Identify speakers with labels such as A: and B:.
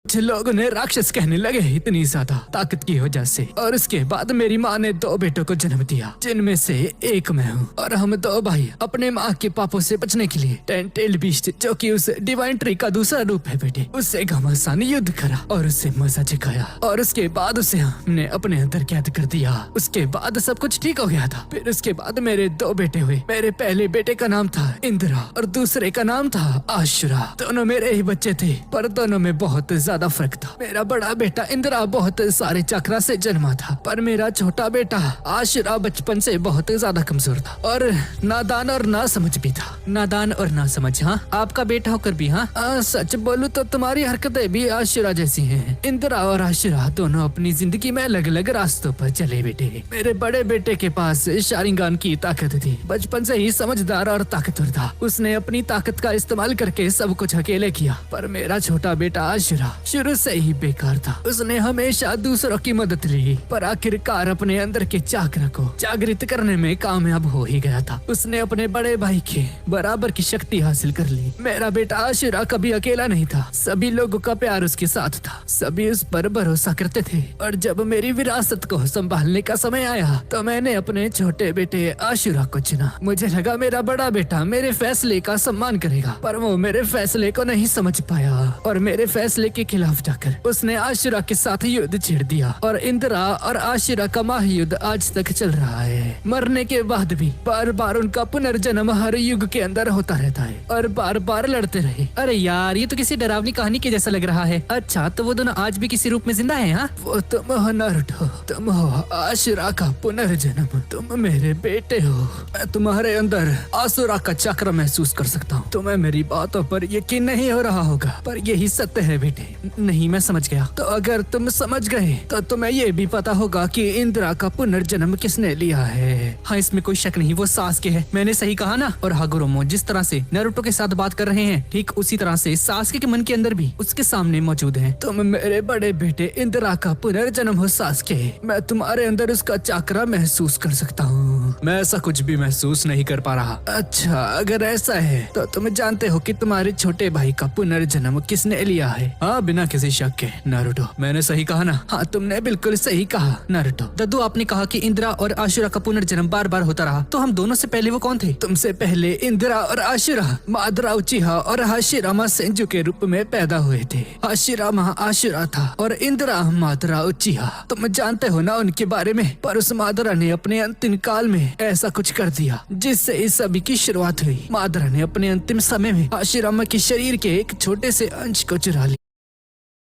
A: कुछ लोग उन्हें राक्षस कहने लगे, इतनी ज्यादा ताकत की वजह से। और उसके बाद मेरी माँ ने 2 बेटों को जन्म दिया, जिनमें से एक मैं हूँ। और हम 2 भाई अपने माँ के पापों से बचने के लिए टेंटेल बीस्ट, जो कि उस डिवाइन ट्री का दूसरा रूप है बेटे, उससे घमासान युद्ध करा और उससे मजा चखाया। और उसके बाद उसे हमने अपने अंदर कैद कर दिया। उसके बाद सब कुछ ठीक हो गया था। फिर उसके बाद मेरे 2 बेटे हुए। मेरे पहले बेटे का नाम था इंदिरा और दूसरे का नाम था आशुरा। दोनों मेरे ही बच्चे थे, पर दोनों में बहुत ज्यादा फर्क था। मेरा बड़ा बेटा इंदिरा बहुत सारे चक्रा से जन्मा था, पर मेरा छोटा बेटा आशुरा बचपन से बहुत ज्यादा कमजोर था और नादान और ना समझ भी था। नादान और ना समझ, हाँ, आपका बेटा होकर भी। हाँ, सच बोलूं तो तुम्हारी हरकतें भी आशुरा जैसी हैं। इंदिरा और आशुरा दोनों अपनी जिंदगी में अलग अलग रास्तों पर चले बेटे। मेरे बड़े बेटे के पास शारिंगान की ताकत थी, बचपन से ही समझदार और ताकतवर था। उसने अपनी ताकत का इस्तेमाल करके सब कुछ अकेले किया। पर मेरा छोटा बेटा आशुरा शुरू से ही बेकार था। उसने हमेशा दूसरों की मदद ली, पर आखिरकार अपने अंदर के चाकरा को जागृत करने में कामयाब हो ही गया था। उसने अपने बड़े भाई के बराबर की शक्ति हासिल कर ली। मेरा बेटा आशुरा कभी अकेला नहीं था, सभी लोगों का प्यार उसके साथ था, सभी उस पर भरोसा करते थे। और जब मेरी विरासत को संभालने का समय आया तो मैंने अपने छोटे बेटे आशुरा को चुना। मुझे लगा मेरा बड़ा बेटा मेरे फैसले का सम्मान करेगा, पर वो मेरे फैसले को नहीं समझ पाया और मेरे फैसले के खिलाफ जाकर उसने आशुरा के साथ युद्ध छेड़ दिया। और इंदिरा और आशुरा का महायुद्ध आज तक चल रहा है। मरने के बाद भी बार बार उनका पुनर्जन्म हर युग के अंदर होता रहता है और बार बार लड़ते रहे। अरे यार, ये तो किसी डरावनी कहानी के जैसा लग रहा है। अच्छा, तो वो दोनों आज भी किसी रूप में जिंदा हैं? हाँ, वो तुम हो नारुतो, तुम हो आशुरा का पुनर्जन्म, तुम मेरे बेटे हो। मैं तुम्हारे अंदर आशुरा का चक्र महसूस कर सकता हूँ। तुम्हें मेरी बातों पर यकीन नहीं हो रहा होगा, पर यही सत्य है बेटे। नहीं, मैं समझ गया। तो अगर तुम समझ गए तो तुम्हें ये भी पता होगा कि इंदिरा का पुनर्जन्म किसने लिया है। हाँ, इसमें कोई शक नहीं, वो सासके है। मैंने सही कहा ना? और हागुरोमो जिस तरह से नारुतो के साथ बात कर रहे हैं, ठीक उसी तरह से सासके के मन के अंदर भी उसके सामने मौजूद है। तुम मेरे बड़े बेटे इंदिरा का पुनर्जन्म हो सासके। मैं तुम्हारे अंदर उसका चक्र महसूस कर सकता हूँ। मैं ऐसा कुछ भी महसूस नहीं कर पा रहा। अच्छा, अगर ऐसा है तो तुम जानते हो कि तुम्हारे छोटे भाई का पुनर्जन्म किसने लिया है? हाँ, बिना किसी शक के नारुतो। मैंने सही कहा ना? हाँ, तुमने बिल्कुल सही कहा नारुतो। दद्दू, आपने कहा कि इंदिरा और आशुरा का पुनर्जन्म बार बार होता रहा, तो हम दोनों से पहले वो कौन थे? तुमसे पहले इंदिरा और आशुरा मादरा उचिहा और हाशिरामा सेंजू के रूप में पैदा हुए थे। हाशिरामा आशुरा था और इंदिरा मादरा उचिहा। तुम जानते हो ना उनके बारे में? पर उस मादरा ने अपने अंतिम काल में ऐसा कुछ कर दिया जिससे इस सभी की शुरुआत हुई। मादरा ने अपने अंतिम समय में हाशिरामा के शरीर के एक छोटे से अंश को चुरा लिया।